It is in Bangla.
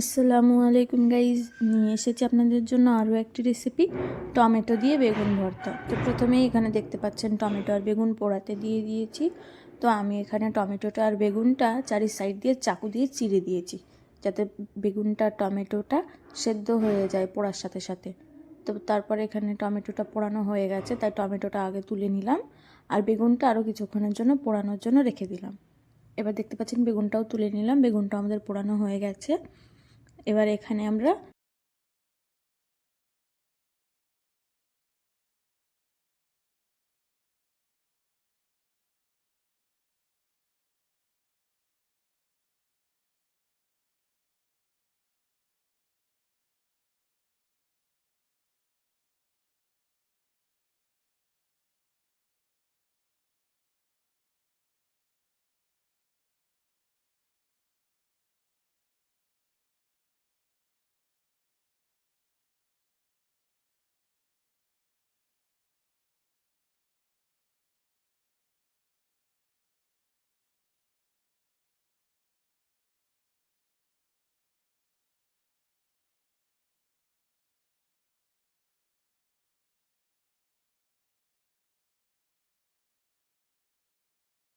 আসসালামু আলাইকুম গাইজ, নিয়ে এসেছি আপনাদের জন্য আরও একটি রেসিপি, টমেটো দিয়ে বেগুন ভর্তা। তো প্রথমেই এখানে দেখতে পাচ্ছেন টমেটো আর বেগুন পোড়াতে দিয়ে দিয়েছি। তো আমি এখানে টমেটোটা আর বেগুনটা চারি সাইড দিয়ে চাকু দিয়ে চিড়ে দিয়েছি, যাতে বেগুনটা টমেটোটা সেদ্ধ হয়ে যায় পোড়ার সাথে সাথে। তো তারপরে এখানে টমেটোটা পোড়ানো হয়ে গেছে, তাই টমেটোটা আগে তুলে নিলাম আর বেগুনটা আরও কিছুক্ষণের জন্য পোড়ানোর জন্য রেখে দিলাম। এবার দেখতে পাচ্ছেন বেগুনটাও তুলে নিলাম, বেগুনটা আমাদের পোড়ানো হয়ে গেছে। এবার এখানে আমরা